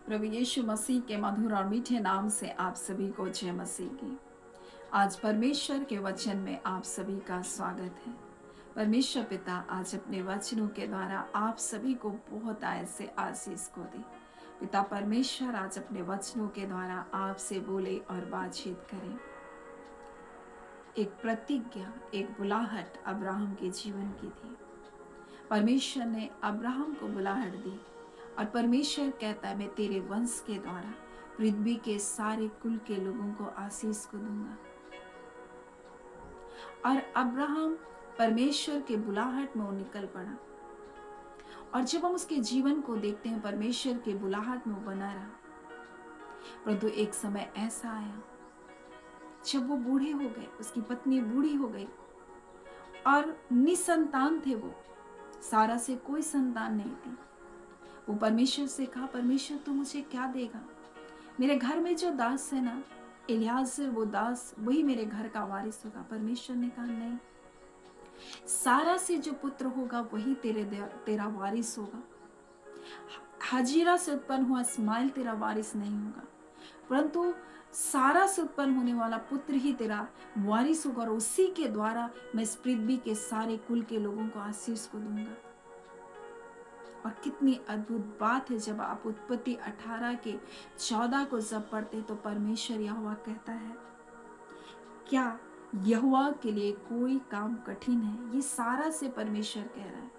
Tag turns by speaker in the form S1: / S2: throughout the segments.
S1: प्रभु यीशु मसीह के मधुर और मीठे नाम से आप सभी को जय मसीह की। आज परमेश्वर के वचन में आप सभी का स्वागत है। परमेश्वर पिता आज अपने वचनों के द्वारा आप सभी को बहुत ऐसे आशीष को दे। पिता परमेश्वर आज अपने वचनों के द्वारा आपसे बोले और बातचीत करें। एक प्रतिज्ञा, एक बुलाहट अब्राहम के जीवन की थी। परमेश्वर ने अब्राहम को बुलाहट दी और परमेश्वर कहता है, मैं तेरे वंश के द्वारा पृथ्वी के सारे कुल के लोगों को आशीष को दूंगा। और अब्राहम परमेश्वर के बुलाहट में वो निकल पड़ा। और जब हम उसके जीवन को देखते हैं, परमेश्वर के बुलाहट में वो बना रहा। परंतु एक समय ऐसा आया जब वो बूढ़े हो गए, उसकी पत्नी बूढ़ी हो गई और निसंतान थे। वो सारा से कोई संतान नहीं थी। वो परमेश्वर से कहा, परमेश्वर तू मुझे क्या देगा? मेरे घर में जो दास है ना, इलियाजर, वो दास वही मेरे घर का वारिस होगा। परमेश्वर ने कहा नहीं, सारा से जो पुत्र होगा वही तेरा वारिस होगा। हजीरा से उत्पन्न हुआ इस्माइल तेरा वारिस नहीं होगा, परंतु सारा से उत्पन्न होने वाला पुत्र ही तेरा वारिस होगा और उसी के द्वारा मैं इस पृथ्वी के सारे कुल के लोगों को आशीष को दूंगा। और कितनी अद्भुत बात है, जब आप उत्पत्ति 18 के 14 को जब पढ़ते तो परमेश्वर यहोवा कहता है, क्या यहोवा के लिए कोई काम कठिन है? ये सारा से परमेश्वर कह रहा है।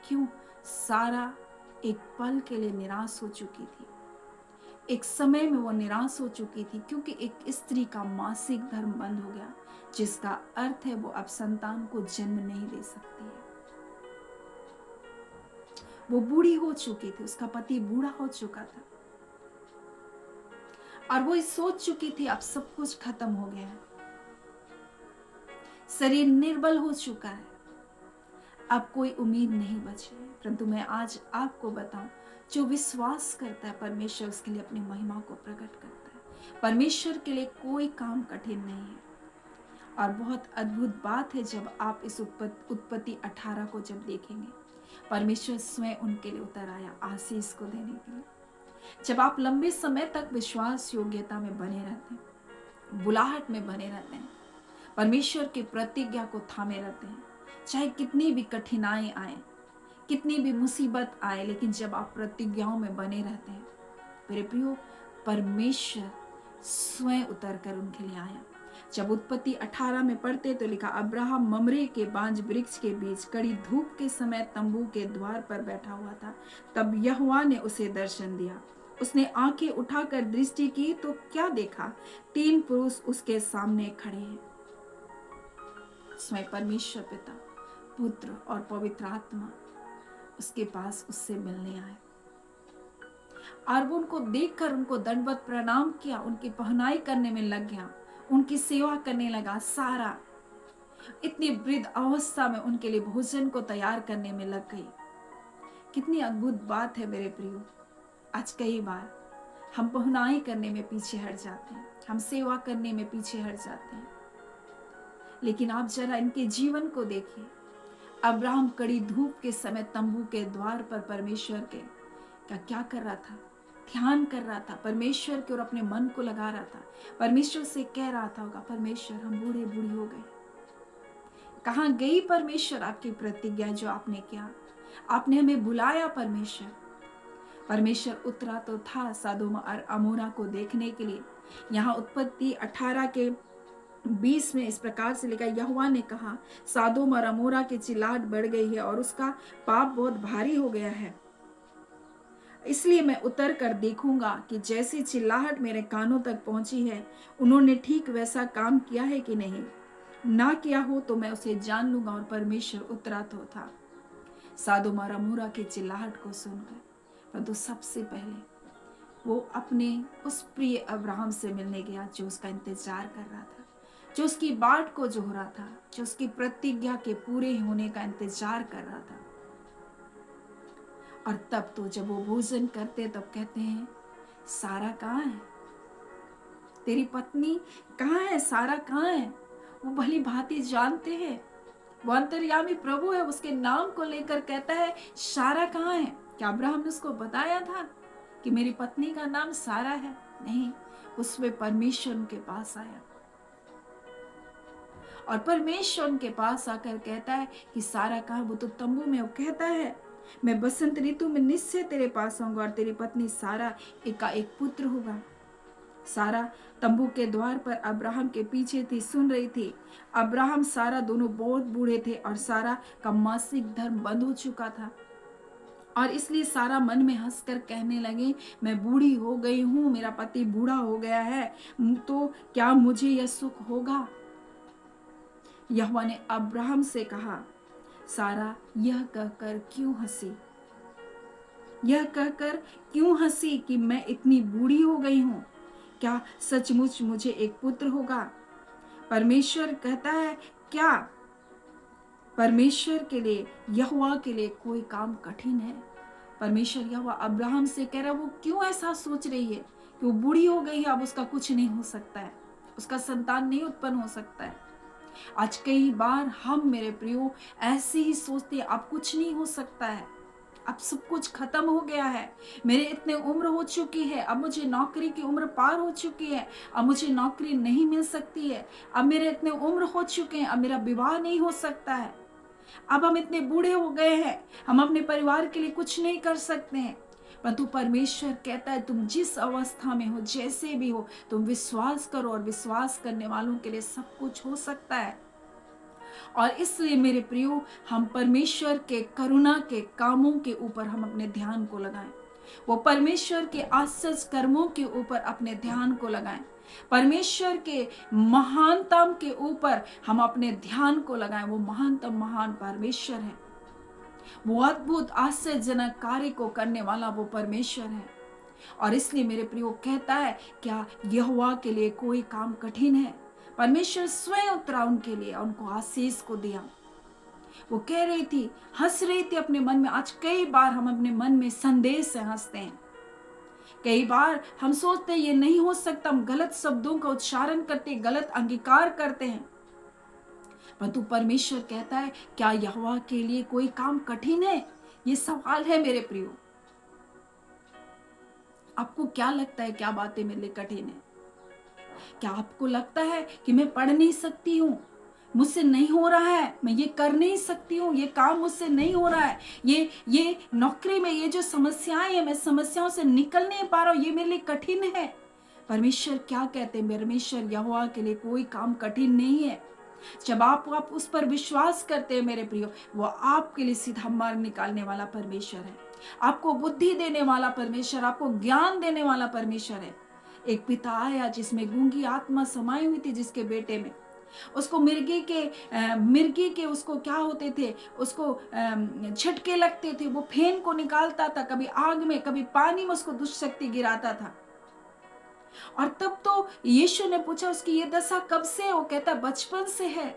S1: क्यों? सारा एक पल के लिए निराश हो चुकी थी। एक समय में वो निराश हो चुकी थी, क्योंकि एक स्त्री का मासिक धर्म बंद हो गया, जिसका अर्थ है वो अब संतान को जन्म नहीं दे सकती है। वो बूढ़ी हो चुकी थी, उसका पति बूढ़ा हो चुका था और वो सोच चुकी थी अब सब कुछ खत्म हो गया है। शरीर निर्बल हो चुका है, अब कोई उम्मीद नहीं बची है। परंतु मैं आज आपको बताऊं, जो विश्वास करता है परमेश्वर उसके लिए अपनी महिमा को प्रकट करता है। परमेश्वर के लिए कोई काम कठिन नहीं है। और बहुत अद्भुत बात है, जब आप इस उत्पत्ति 18 को जब देखेंगे, परमेश्वर स्वयं उनके लिए उतर आया आशीष को देने के लिए। जब आप लंबे समय तक विश्वास योग्यता में बने रहते हैं, बुलाहट में बने रहते हैं, परमेश्वर की प्रतिज्ञा को थामे रहते हैं, चाहे कितनी भी कठिनाई आए, कितनी भी मुसीबत आए, लेकिन जब आप प्रतिज्ञाओं में बने रहते हैं, मेरे प्रियो, परमेश्वर स्वयं उतर कर उनके लिए आया। जब उत्पत्ति 18 में पढ़ते तो लिखा, अब्राहम ममरे के बांज वृक्ष के बीच कड़ी धूप के समय तंबू के द्वार पर बैठा हुआ था। तब यहोवा ने उसे दर्शन दिया। उसने आंखें उठाकर दृष्टि की तो क्या देखा? 3 पुरुष उसके सामने खड़े हैं। स्वयं परमेश्वर पिता, पुत्र और पवित्र आत्मा उसके पास उससे मिलने आए और वो उनको देखकर उनको दंडवत प्रणाम किया, उनकी पहनाई करने में लग गया, उनकी सेवा करने लगा। सारा इतनी वृद्ध अवस्था में उनके लिए भोजन को तैयार करने में लग गई। कितनी अद्भुत बात है मेरे प्रियो। आज कई बार हम पहनाई करने में पीछे हट जाते हैं, हम सेवा करने में पीछे हट जाते हैं, लेकिन आप जरा इनके जीवन को देखिए। अब्राहम कड़ी धूप के समय तंबू के द्वार पर परमेश्वर के क्या कर रहा था? ध्यान कर रहा था परमेश्वर के और अपने मन को लगा रहा था। परमेश्वर से कह रहा था होगा, परमेश्वर हम बूढ़े बूढ़ी हो गए, कहाँ गई परमेश्वर आपकी प्रतिज्ञा जो आपने किया? आपने हमें बुलाया परमेश्वर। परमेश्वर उतरा तो था सदोम और अमोरा को देखने के लिए। यहाँ उत्पत्ति 18 के 20 में इस प्रकार से लिखा, यहोवा ने कहा, सदोम और अमोरा की चिल्लाहट बढ़ गई है और उसका पाप बहुत भारी हो गया है, इसलिए मैं उतर कर देखूंगा कि जैसी चिल्लाहट मेरे कानों तक पहुंची है, उन्होंने ठीक वैसा काम किया है कि नहीं। ना किया हो तो मैं उसे जान लूंगा। और परमेश्वर उतरा तो था सदोम और अमोरा की चिल्लाहट को सुनकर, परंतु सबसे पहले वो अपने उस प्रिय अब्राहम से मिलने गया, जो उसका इंतजार कर रहा था, जो उसकी बाट को जोह रहा था, जो उसकी प्रतिज्ञा के पूरे होने का इंतजार कर रहा था। और तब तो जब वो भोजन करते तब कहते हैं, सारा कहाँ है? तेरी पत्नी कहाँ है? सारा कहाँ है? वो भली भांति जानते हैं, वो अंतर्यामी प्रभु है, उसके नाम को लेकर कहता है, सारा कहाँ है? क्या अब्राहम ने उसको बताया था कि मेरी पत्नी का नाम सारा है, नहीं, उसमें परमेश्वर उनके पास आया और परमेश्वर उनके पास आकर कहता है कि सारा कहाँ, वो तो तंबू में, वो कहता है मैं बसंत ऋतु में निश्चय तेरे पास आऊंगा और तेरी पत्नी सारा का एक पुत्र होगा। सारा तंबू के द्वार पर अब्राहम के पीछे थी, सुन रही थी। अब्राहम सारा दोनों बहुत बूढ़े थे और सारा का मासिक धर्म बंद हो चुका था और इसलिए सारा मन में हंसकर कहने लगे मैं बूढ़ी हो गई हूँ, मेरा पति बूढ़ा हो गया है, तो क्या मुझे यह सुख होगा? यहोवा ने अब्राहम से कहा, सारा यह कहकर क्यों हंसी, यह कहकर क्यों हंसी कि मैं इतनी बूढ़ी हो गई हूँ? क्या सचमुच मुझे एक पुत्र होगा? परमेश्वर कहता है, क्या परमेश्वर के लिए, यहोवा के लिए कोई काम कठिन है? परमेश्वर यहोवा अब्राहम से कह रहा है, वो क्यों ऐसा सोच रही है कि वो बूढ़ी हो गई है, अब उसका कुछ नहीं हो सकता है, उसका संतान नहीं उत्पन्न हो सकता है। आज कई बार हम मेरे प्रियो ऐसे ही सोचते हैं, अब कुछ नहीं हो सकता है, अब सब कुछ खत्म हो गया है, मेरे इतने उम्र हो चुकी है, अब मुझे नौकरी की उम्र पार हो चुकी है, अब मुझे नौकरी नहीं मिल सकती है, अब मेरे इतने उम्र हो चुके हैं, अब मेरा विवाह नहीं हो सकता है, अब हम इतने बूढ़े हो गए हैं, हम अपने परिवार के लिए कुछ नहीं कर सकते हैं। परंतु परमेश्वर कहता है तुम जिस अवस्था में हो, जैसे भी हो, तुम विश्वास करो और विश्वास करने वालों के लिए सब कुछ हो सकता है। और इसलिए मेरे प्रियो, हम परमेश्वर के करुणा के कामों के ऊपर हम अपने ध्यान को लगाएं, वो परमेश्वर के आश्चर्य कर्मों के ऊपर अपने ध्यान को लगाएं, परमेश्वर के महानतम के ऊपर हम अपने ध्यान को लगाएं। वो महानतम महान परमेश्वर है, वो अद्भुत आश्चर्यजनक कार्य को करने वाला वो परमेश्वर है। और इसलिए मेरे प्रियो कहता है, क्या यहोवा के लिए कोई काम कठिन है? परमेश्वर स्वयं उतरा उनके लिए, उनको आशीष को दिया। वो कह रही थी, हंस रही थी अपने मन में। आज कई बार हम अपने मन में संदेश से हंसते हैं, कई बार हम सोचते हैं ये नहीं हो सकता, हम गलत शब्दों का उच्चारण करते, गलत अंगीकार करते हैं। परंतु परमेश्वर कहता है, क्या यहोवा के लिए कोई काम कठिन है? ये सवाल है मेरे प्रियो। आपको क्या लगता है, क्या बातें मेरे लिए कठिन है? क्या आपको लगता है कि मैं पढ़ नहीं सकती हूँ, मुझसे नहीं हो रहा है, मैं ये कर नहीं सकती हूँ, ये काम मुझसे नहीं हो रहा है, ये नौकरी में ये जो समस्याएं हैं, मैं समस्याओं से निकल नहीं पा रहा हूँ, ये मेरे लिए कठिन है? परमेश्वर क्या कहते हैं? परमेश्वर यहोवा के लिए कोई काम कठिन नहीं है। जब आप उस पर विश्वास करते हैं मेरे प्रियो, वो आपके लिए सीधा मार्ग निकालने वाला परमेश्वर है, आपको बुद्धि देने वाला परमेश्वर, आपको ज्ञान देने वाला परमेश्वर है। एक पिता आया जिसमें गूंगी आत्मा समाई हुई थी, जिसके बेटे में, उसको मिर्गी के उसको क्या होते थे, उसको झटके लगते थे, वो फेन को निकालता था, कभी आग में कभी पानी में उसको दुष्ट शक्ति गिराता था। और तब तो यीशु ने पूछा उसकी ये दशा कब से? वो कहता बचपन से है।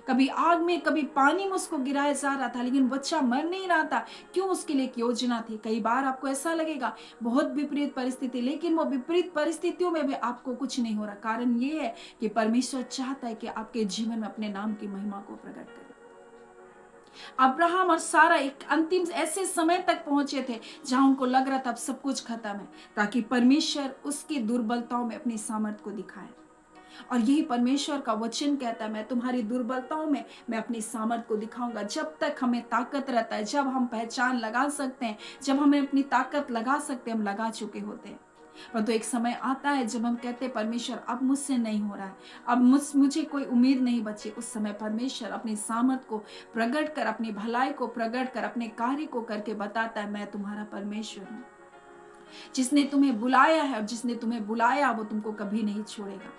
S1: कभी आग में कभी पानी में उसको गिराया जा रहा था, लेकिन बच्चा मर नहीं रहा था। क्यों? उसके लिए एक योजना थी। कई बार आपको ऐसा लगेगा बहुत विपरीत परिस्थिति, लेकिन वो विपरीत परिस्थितियों में भी आपको कुछ नहीं हो रहा। कारण ये है कि परमेश्वर चाहता है कि आपके जीवन में अपने नाम की महिमा को प्रकट करे। अब्राहम और सारा एक अंतिम ऐसे समय तक पहुंचे थे जहां उनको लग रहा था अब सब कुछ खत्म है, ताकि परमेश्वर उसकी दुर्बलताओं में अपनी सामर्थ को दिखाए। और यही परमेश्वर का वचन कहता है, मैं तुम्हारी दुर्बलताओं में मैं अपनी सामर्थ को दिखाऊंगा। जब तक हमें ताकत रहता है, जब हम पहचान लगा सकते हैं, जब हमें अपनी ताकत लगा सकते हैं, हम लगा चुके होते हैं। परंतु एक समय आता है जब हम कहते हैं परमेश्वर अब मुझसे नहीं हो रहा है, अब मुझे कोई उम्मीद नहीं बची। उस समय परमेश्वर अपनी सामर्थ को प्रकट कर, अपनी भलाई को प्रकट कर, अपने कार्य को करके बताता है, मैं तुम्हारा परमेश्वर हूँ। जिसने तुम्हें बुलाया है और जिसने तुम्हें बुलाया वो तुमको कभी नहीं छोड़ेगा।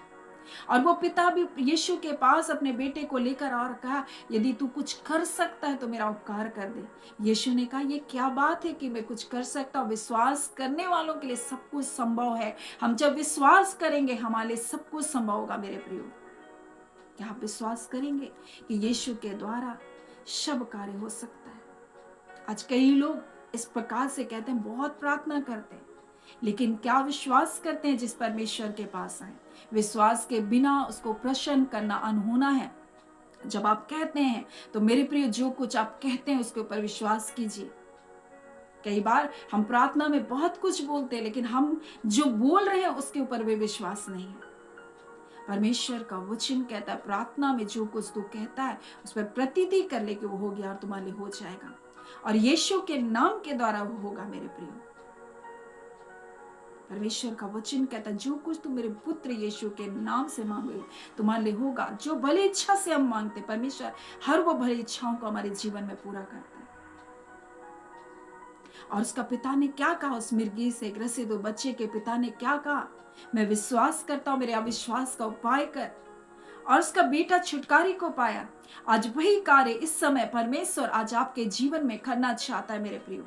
S1: और वो पिता भी यीशु के पास अपने बेटे को लेकर और कहा, यदि तू कुछ कर सकता है तो मेरा उपकार कर दे। यीशु ने कहा, ये क्या बात है कि मैं कुछ कर सकता हूँ? विश्वास करने वालों के लिए सब कुछ संभव है। हम जब विश्वास करेंगे हमारे लिए सब कुछ संभव होगा। मेरे प्रियो, क्या आप विश्वास करेंगे कि यीशु के द्वारा सब कार्य हो सकता है? आज कई लोग इस प्रकार से कहते हैं, बहुत प्रार्थना करते हैं, लेकिन क्या विश्वास करते हैं जिस परमेश्वर के पास आए? विश्वास के बिना उसको प्रसन्न करना अनहोना है। जब आप कहते हैं तो मेरे प्रिय, जो कुछ आप कहते हैं उसके ऊपर विश्वास कीजिए। कई बार हम प्रार्थना में बहुत कुछ बोलते हैं, लेकिन हम जो बोल रहे हैं उसके ऊपर भी विश्वास नहीं है। परमेश्वर का वचन कहता है प्रार्थना में जो कुछ तू कहता है उस पर प्रतीति कर ले कि वो हो गया और तुम्हारे लिए हो जाएगा, और यीशु के नाम के द्वारा वो होगा। मेरे प्रियो, परमेश्वर का वचन कहता है जो कुछ तुम मेरे पुत्र यीशु के नाम से मांगोगे तुम्हारे लिए होगा। जो भली इच्छा से हम मांगते, परमेश्वर हर वो भली इच्छाओं को हमारे जीवन में पूरा करता है। और उसका पिता ने क्या कहा, उस मिर्गी से ग्रसित बच्चे के पिता ने क्या कहा, मैं विश्वास करता हूं, मेरे अविश्वास का उपाय कर। और उसका बेटा छुटकारे को पाया। आज वही कार्य इस समय परमेश्वर आज आपके जीवन में करना चाहता है। मेरे प्रियो,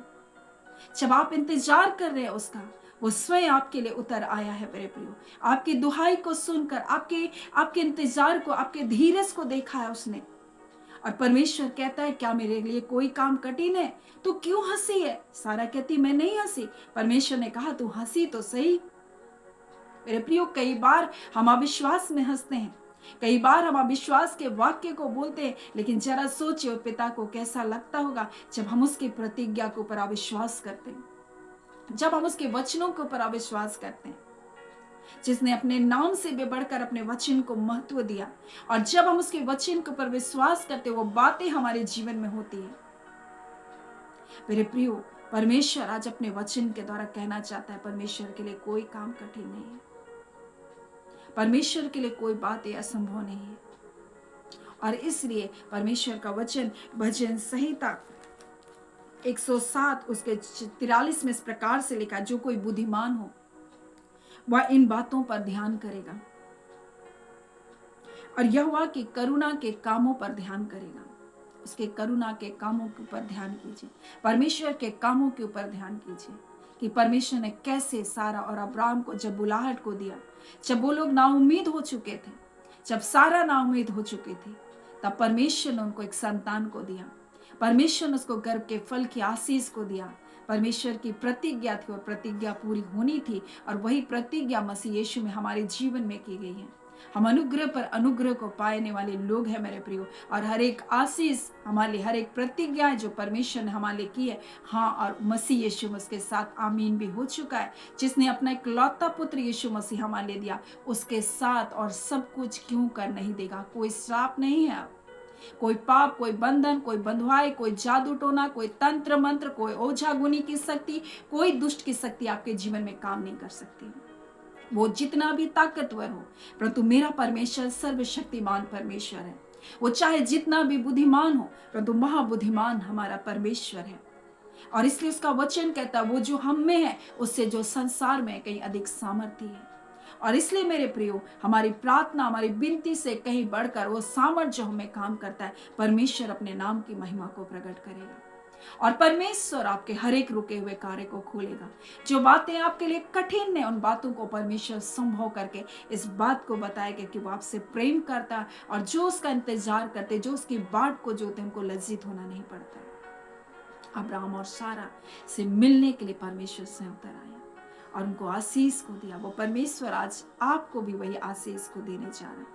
S1: जब आप इंतजार कर रहे हैं उसका, वो स्वयं आपके लिए उतर आया है। मेरे प्रियो, आपकी दुहाई को सुनकर, आपके इंतजार को, आपके धीरज को देखा है उसने। और परमेश्वर कहता है क्या मेरे लिए कोई काम कठिन है? तू क्यों हंसी है? सारा कहती मैं नहीं हंसी। परमेश्वर ने कहा तू हंसी तो सही। मेरे प्रियो, कई बार हम अविश्वास में हंसते हैं, कई बार हम अविश्वास के वाक्य को बोलते हैं, लेकिन जरा सोचिए पिता को कैसा लगता होगा जब हम उसकी प्रतिज्ञा के ऊपर अविश्वास करते हैं, जब हम उसके वचनों के ऊपर अविश्वास करते हैं, जिसने अपने नाम से भी बढ़कर अपने वचन को महत्व दिया। और जब हम उसके वचन के ऊपर विश्वास करते हैं, वो बातें हमारे जीवन में होती है। मेरे प्रियो, परमेश्वर आज अपने वचन के द्वारा कहना चाहता है परमेश्वर के लिए कोई काम कठिन नहीं है, परमेश्वर के लिए कोई बात असंभव नहीं है। और इसलिए परमेश्वर का वचन भजन संहिता 107 उसके 43 में इस प्रकार से लिखा, जो कोई बुद्धिमान हो वह इन बातों पर ध्यान करेगा और यहोवा की करुणा के कामों पर ध्यान करेगा। उसके करुणा के कामों के ऊपर ध्यान कीजिए, परमेश्वर के कामों के ऊपर ध्यान कीजिए कि परमेश्वर ने कैसे सारा और अब्राहम को जब बुलाहट को दिया, जब वो लोग नाउम्मीद हो चुके थे, जब सारा नाउम्मीद हो चुके थे, तब परमेश्वर ने उनको एक संतान को दिया। परमेश्वर ने उसको गर्भ के फल की आशीष को दिया। परमेश्वर की प्रतिज्ञा थी और प्रतिज्ञा पूरी होनी थी, और वही प्रतिज्ञा मसीह यीशु में हमारे जीवन में की गई है। हम अनुग्रह पर अनुग्रह को पाने वाले लोग हैं मेरे प्रियो, और हर एक आशीष हमारे लिए, हर एक प्रतिज्ञा जो परमेश्वर ने हमारे लिए की है, हाँ, और मसीह यीशु उसके साथ आमीन भी हो चुका है। जिसने अपना इकलौता पुत्र यीशु मसीह हमारे लिए दिया, उसके साथ और सब कुछ क्यों कर नहीं देगा। कोई श्राप नहीं है, कोई पाप, कोई बंधन, कोई बंधुआई, कोई जादू टोना, कोई तंत्र मंत्र, कोई ओझा गुनी की शक्ति, कोई दुष्ट की शक्ति आपके जीवन में काम नहीं कर सकती। वो जितना भी ताकतवर हो, परंतु मेरा परमेश्वर सर्वशक्तिमान परमेश्वर है। वो चाहे जितना भी बुद्धिमान हो, परंतु महाबुद्धिमान हमारा परमेश्वर है। और इसलिए उसका वचन कहता है वो जो हम में है उससे जो संसार में कहीं अधिक सामर्थ्य है। और इसलिए मेरे प्रियो, हमारी प्रार्थना, हमारी विनती से कहीं बढ़कर वो सामर्थ्य जो हमें काम करता है, परमेश्वर अपने नाम की महिमा को प्रकट करेगा और परमेश्वर आपके हर एक रुके हुए कार्य को खोलेगा। जो बातें आपके लिए कठिन है, उन बातों को परमेश्वर संभव करके इस बात को बताएगा कि वो आपसे प्रेम करता है, और जो उसका इंतजार करते, जो उसकी बाट को जोते, उनको लज्जित होना नहीं पड़ता। अब्राहम और सारा से मिलने के लिए परमेश्वर से उतर आया और उनको आशीष को दिया। वो परमेश्वर आज आपको भी वही आशीष को देने जा रहे हैं।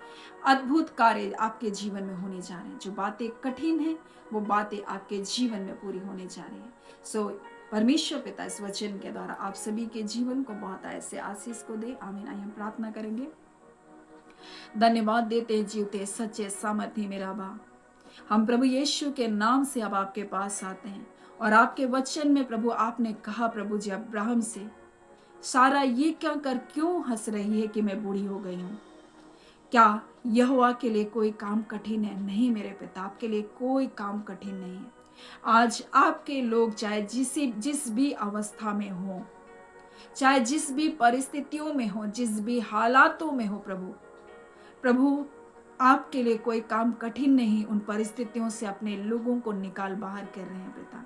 S1: अद्भुत कार्य आपके जीवन में होने जा रहे हैं। जो बातें कठिन हैं, वो बातें आपके जीवन में पूरी होने जा रही हैं। सो परमेश्वर पिता इस वचन के द्वारा आप सभी के जीवन को बहुत ऐसे आशीष को दे। आमीन। आइए हम प्रार्थना करेंगे। धन्यवाद देते जीवते सच्चे सामर्थ्य मेरा बा, हम प्रभु यीशु के नाम से अब आपके पास आते हैं और आपके वचन में प्रभु आपने कहा प्रभु जी अब्राहम से, सारा ये क्या कर क्यों हंस रही है कि मैं बूढ़ी हो गई हूँ? क्या यहोवा के लिए कोई काम कठिन है? नहीं मेरे पिता, आपके लिए कोई काम कठिन नहीं है। आज आपके लोग चाहे जिस भी अवस्था में हो, चाहे जिस भी परिस्थितियों में हो, जिस भी हालातों में हो, प्रभु आपके लिए कोई काम कठिन नहीं। उन परिस्थितियों से अपने लोगों को निकाल बाहर कर रहे हैं पिता।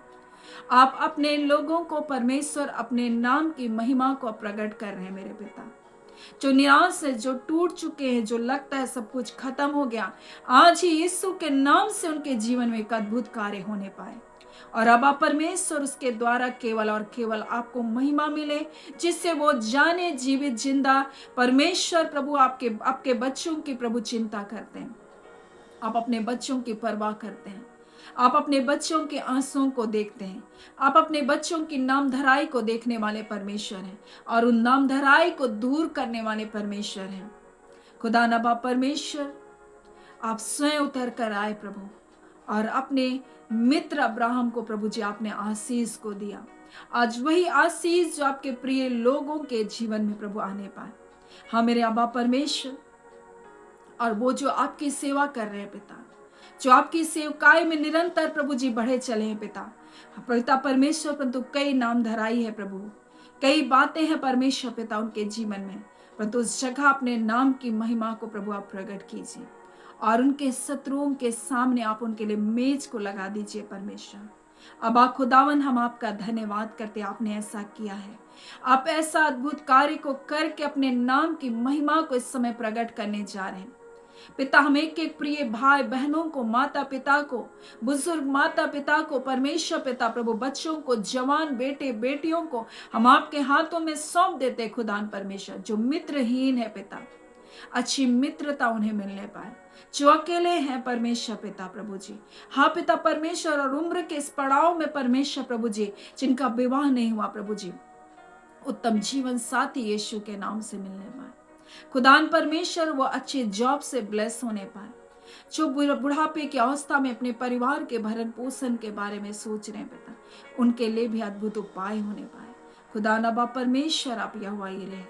S1: आप अपने लोगों को परमेश्वर अपने नाम की महिमा को प्रकट कर रहे हैं मेरे पिता। जो निराश है, जो टूट चुके हैं, जो लगता है सब कुछ खत्म हो गया, आज ही यीशु के नाम से उनके जीवन में एक अद्भुत कार्य होने पाए। और अब आप परमेश्वर उसके द्वारा केवल और केवल आपको महिमा मिले, जिससे वो जाने जीवित जिंदा परमेश्वर प्रभु आपके बच्चों की प्रभु चिंता करते हैं। आप अपने बच्चों की परवाह करते हैं। आप अपने बच्चों के आंसुओं को देखते हैं। आप अपने बच्चों की नामधराई को देखने वाले परमेश्वर हैं और उन नामधराई को दूर करने वाले परमेश्वर हैं। खुदा नबा परमेश्वर, आप स्वयं उतर कर आए प्रभु, और अपने मित्र अब्राहम को प्रभु जी आपने आशीष को दिया। आज वही आशीष जो आपके प्रिय लोगों के जीवन में प्रभु आने पाए। हाँ मेरे अब्बा परमेश्वर, और वो जो आपकी सेवा कर रहे हैं पिता, जो आपकी सेवकाई में निरंतर प्रभु जी बढ़े चले हैं पिता परमेश्वर, परंतु कई नाम धराई है प्रभु, कई बातें हैं परमेश्वर पिता उनके जीवन में, परंतु उस जगह अपने नाम की महिमा को प्रभु आप प्रकट कीजिए और उनके शत्रुओं के सामने आप उनके लिए मेज को लगा दीजिए परमेश्वर। अब खुदावन, हम आपका धन्यवाद करते, आपने ऐसा किया है। आप ऐसा अद्भुत कार्य को करके अपने नाम की महिमा को इस समय प्रकट करने जा रहे हैं पिता। हम एक एक प्रिय भाई बहनों को, माता पिता को, बुजुर्ग माता पिता को परमेश्वर पिता प्रभु, बच्चों को, जवान बेटे बेटियों को हम आपके हाथों में सौंप देते खुदान परमेश्वर। जो मित्रहीन है पिता, अच्छी मित्रता उन्हें मिलने पाए। जो अकेले हैं परमेश्वर पिता प्रभु जी, हाँ पिता परमेश्वर, और उम्र के इस पड़ाव में परमेश्वर प्रभु जी जिनका विवाह नहीं हुआ प्रभु जी, उत्तम जीवन साथी यीशु के नाम से मिलने पाए खुदान परमेश्वर। वो अच्छे जॉब से ब्लेस होने पाए। जो बुढ़ापे की अवस्था में अपने परिवार के भरण पोषण के बारे में सोच रहे हैं पिता, उनके लिए भी अद्भुत उपाय होने पाए खुदा नबा परमेश्वर। आप यहोवा यिरे,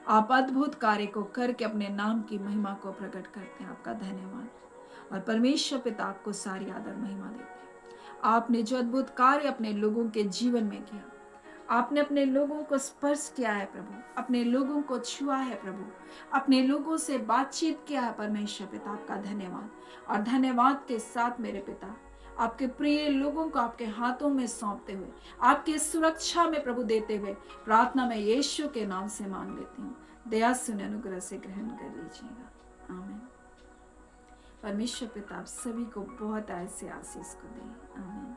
S1: आप अद्भुत कार्य को करके अपने नाम की महिमा को प्रकट करते हैं। आपका धन्यवाद, और परमेश्वर पिता आपको सारी आदर महिमा देते हैं। आपने जो अद्भुत कार्य अपने लोगों के जीवन में किया, आपने अपने लोगों को स्पर्श किया है प्रभु, अपने लोगों को छुआ है प्रभु, अपने लोगों से बातचीत किया है परमेश्वर पिता। आपका धन्यवाद, और धन्यवाद के साथ मेरे पिता आपके प्रिय लोगों को आपके हाथों में सौंपते हुए, आपके सुरक्षा में प्रभु देते हुए, प्रार्थना में यीशु के नाम से मांग लेती हूँ। दया सुन अनुग्रह से ग्रहण कर लीजिएगा, आमीन। परमेश्वर पिता आप सभी को बहुत ऐसे आशीष को दे, आमीन।